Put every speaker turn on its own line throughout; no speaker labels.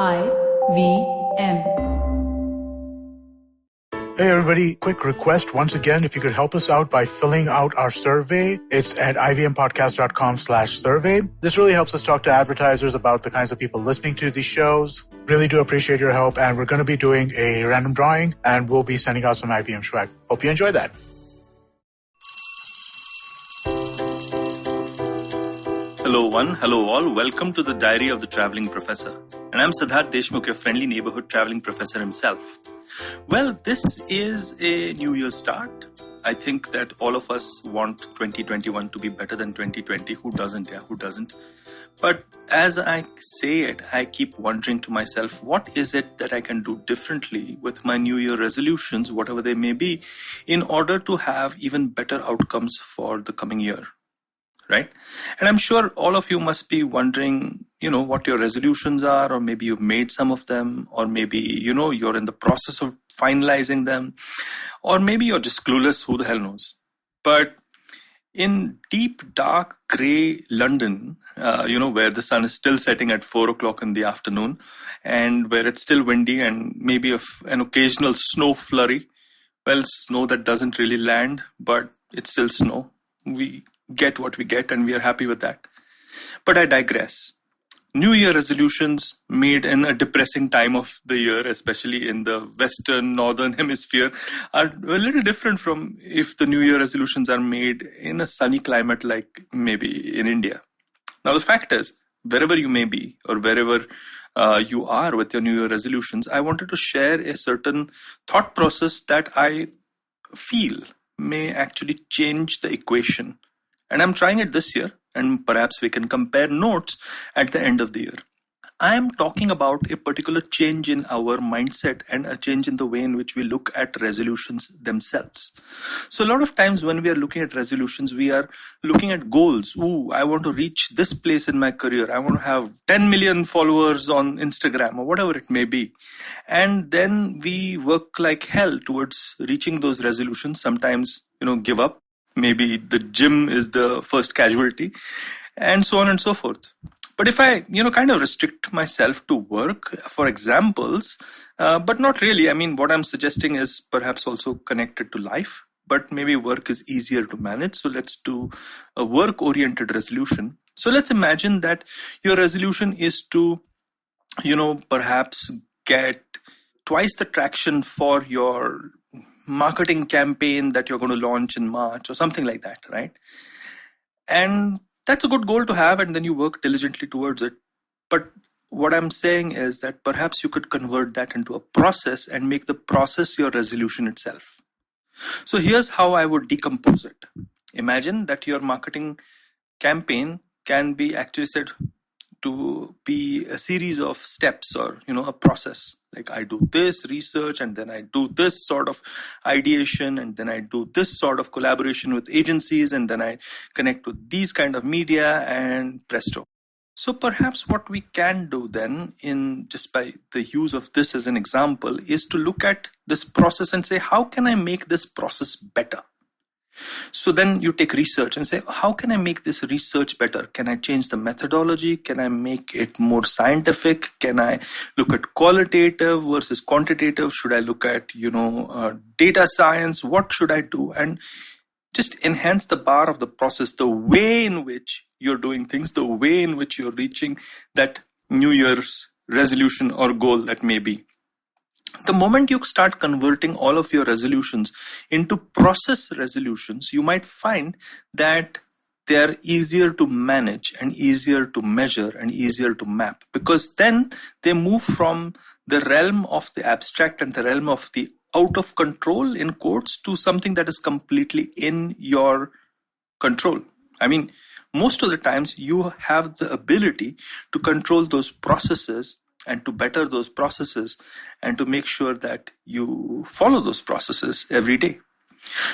IVM.
Hey everybody, quick request once again, if you could help us out by filling out our survey. It's at ivmpodcast.com/survey. This really helps us talk to advertisers about the kinds of people listening to these shows. Really do appreciate your help, and we're going to be doing a random drawing, and we'll be sending out some IVM swag. Hope you enjoy that.
Hello one, hello all. Welcome to the Diary of the Traveling Professor. And I'm Siddharth Deshmukh, your friendly neighborhood traveling professor himself. Well, this is a New Year's start. I think that all of us want 2021 to be better than 2020. Who doesn't? Yeah, who doesn't? But as I say it, I keep wondering to myself, what is it that I can do differently with my New Year resolutions, whatever they may be, in order to have even better outcomes for the coming year? Right? And I'm sure all of you must be wondering, what your resolutions are, or maybe you've made some of them, or maybe, you're in the process of finalizing them, or maybe you're just clueless, who the hell knows. But in deep, dark, grey London, where the sun is still setting at 4 o'clock in the afternoon, and where it's still windy and maybe an occasional snow flurry, well, snow that doesn't really land, but it's still snow. We get what we get and we are happy with that. But I digress. New Year resolutions made in a depressing time of the year, especially in the Western Northern Hemisphere, are a little different from if the New Year resolutions are made in a sunny climate like maybe in India. Now, the fact is, wherever you may be or wherever you are with your New Year resolutions, I wanted to share a certain thought process that I feel may actually change the equation. And I'm trying it this year, and perhaps we can compare notes at the end of the year. I am talking about a particular change in our mindset and a change in the way in which we look at resolutions themselves. So a lot of times when we are looking at resolutions, we are looking at goals. I want to reach this place in my career. I want to have 10 million followers on Instagram or whatever it may be. And then we work like hell towards reaching those resolutions. Sometimes, give up. Maybe the gym is the first casualty, and so on and so forth. But if I, kind of restrict myself to work for examples, but not really. I mean, what I'm suggesting is perhaps also connected to life, but maybe work is easier to manage. So let's do a work-oriented resolution. So let's imagine that your resolution is to, perhaps get twice the traction for your marketing campaign that you're going to launch in March or something like that, right? And that's a good goal to have, and then you work diligently towards it. But what I'm saying is that perhaps you could convert that into a process and make the process your resolution itself. So here's how I would decompose it. Imagine that your marketing campaign can be actually said to be a series of steps or, a process. Like I do this research, and then I do this sort of ideation, and then I do this sort of collaboration with agencies, and then I connect with these kind of media, and presto. So perhaps what we can do then, in just by the use of this as an example, is to look at this process and say, how can I make this process better? So then you take research and say, how can I make this research better? Can I change the methodology? Can I make it more scientific? Can I look at qualitative versus quantitative? Should I look at, data science? What should I do? And just enhance the bar of the process, the way in which you're doing things, the way in which you're reaching that New Year's resolution or goal that may be. The moment you start converting all of your resolutions into process resolutions, you might find that they are easier to manage and easier to measure and easier to map, because then they move from the realm of the abstract and the realm of the out of control, in quotes, to something that is completely in your control. I mean, most of the times you have the ability to control those processes and to better those processes and to make sure that you follow those processes every day.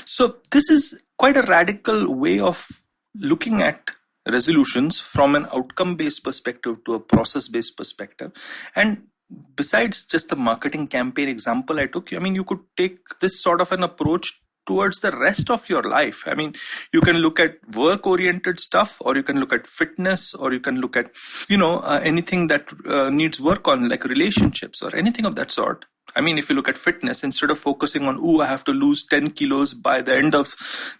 So this is quite a radical way of looking at resolutions from an outcome-based perspective to a process-based perspective. And besides just the marketing campaign example I took, I mean, you could take this sort of an approach towards the rest of your life. I mean, you can look at work-oriented stuff, or you can look at fitness, or you can look at, anything that needs work on, like relationships or anything of that sort. I mean, if you look at fitness, instead of focusing on, I have to lose 10 kilos by the end of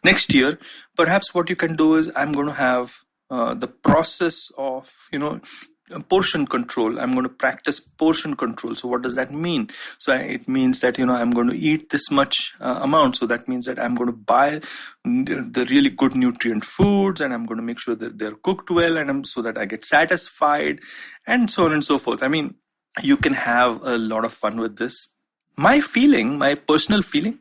next year, perhaps what you can do is, I'm going to have the process of, portion control. I'm going to practice portion control. So what does that mean? So it means that, I'm going to eat this much amount. So that means that I'm going to buy the really good nutrient foods, and I'm going to make sure that they're cooked well, and so that I get satisfied, and so on and so forth. I mean, you can have a lot of fun with this. My personal feeling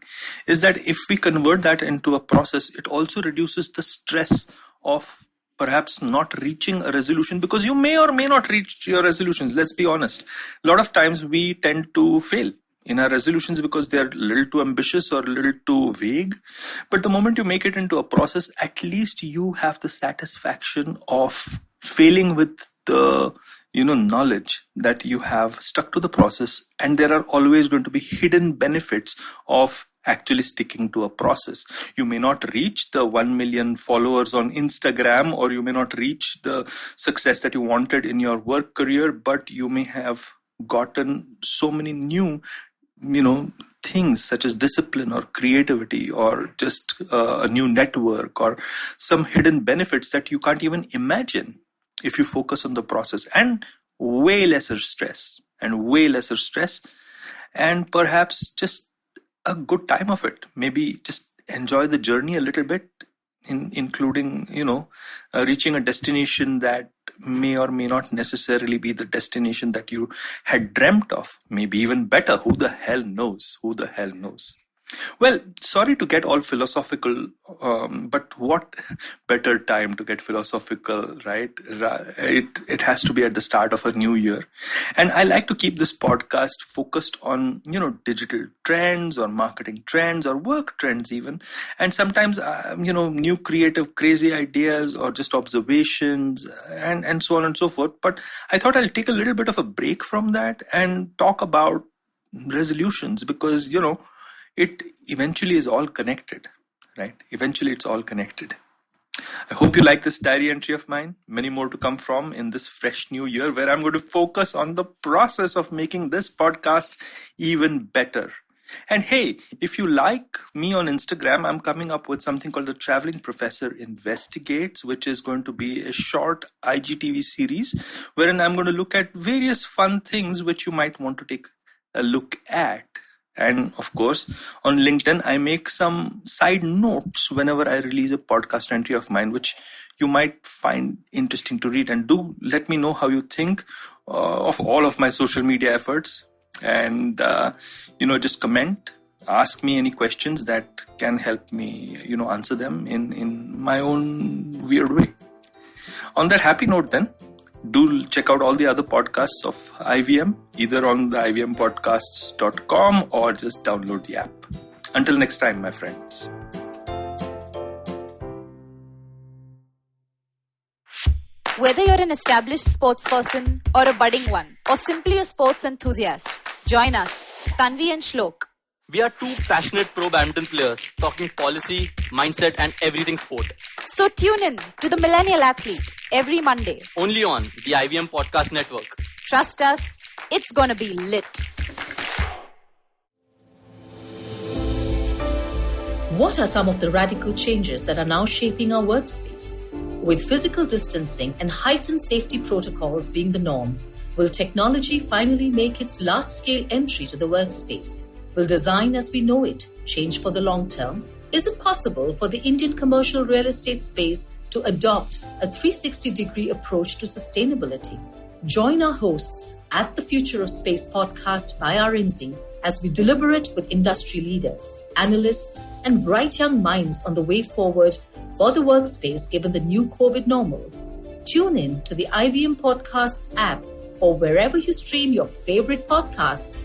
is that if we convert that into a process, it also reduces the stress of perhaps not reaching a resolution, because you may or may not reach your resolutions. Let's be honest. A lot of times we tend to fail in our resolutions because they're a little too ambitious or a little too vague. But the moment you make it into a process, at least you have the satisfaction of failing with the knowledge that you have stuck to the process, and there are always going to be hidden benefits of actually sticking to a process. You may not reach the 1 million followers on Instagram, or you may not reach the success that you wanted in your work career, but you may have gotten so many new, things such as discipline or creativity, or just a new network, or some hidden benefits that you can't even imagine if you focus on the process, and way lesser stress, and perhaps just a good time of it. Maybe just enjoy the journey a little bit, including, reaching a destination that may or may not necessarily be the destination that you had dreamt of. Maybe even better. Who the hell knows? Well, sorry to get all philosophical, but what better time to get philosophical, right? It has to be at the start of a new year. And I like to keep this podcast focused on, digital trends or marketing trends or work trends even. And sometimes, new creative, crazy ideas or just observations and so on and so forth. But I thought I'll take a little bit of a break from that and talk about resolutions, because, it eventually is all connected, right? Eventually it's all connected. I hope you like this diary entry of mine. Many more to come from in this fresh new year, where I'm going to focus on the process of making this podcast even better. And hey, if you like me on Instagram, I'm coming up with something called the Traveling Professor Investigates, which is going to be a short IGTV series wherein I'm going to look at various fun things which you might want to take a look at. And of course, on LinkedIn, I make some side notes whenever I release a podcast entry of mine, which you might find interesting to read. And do let me know how you think of all of my social media efforts. And, just comment, ask me any questions that can help me, answer them in my own weird way. On that happy note then, do check out all the other podcasts of IVM, either on the ivmpodcasts.com or just download the app. Until next time, my friends.
Whether you're an established sports person or a budding one, or simply a sports enthusiast, join us, Tanvi and Shlok.
We are two passionate pro badminton players talking policy, mindset and everything sport.
So tune in to the Millennial Athlete every Monday.
Only on the IVM Podcast Network.
Trust us, it's gonna be lit.
What are some of the radical changes that are now shaping our workspace? With physical distancing and heightened safety protocols being the norm, will technology finally make its large-scale entry to the workspace? Will design as we know it change for the long term? Is it possible for the Indian commercial real estate space to adopt a 360-degree approach to sustainability? Join our hosts at the Future of Space podcast by RMZ as we deliberate with industry leaders, analysts, and bright young minds on the way forward for the workspace given the new COVID normal. Tune in to the IVM Podcasts app or wherever you stream your favorite podcasts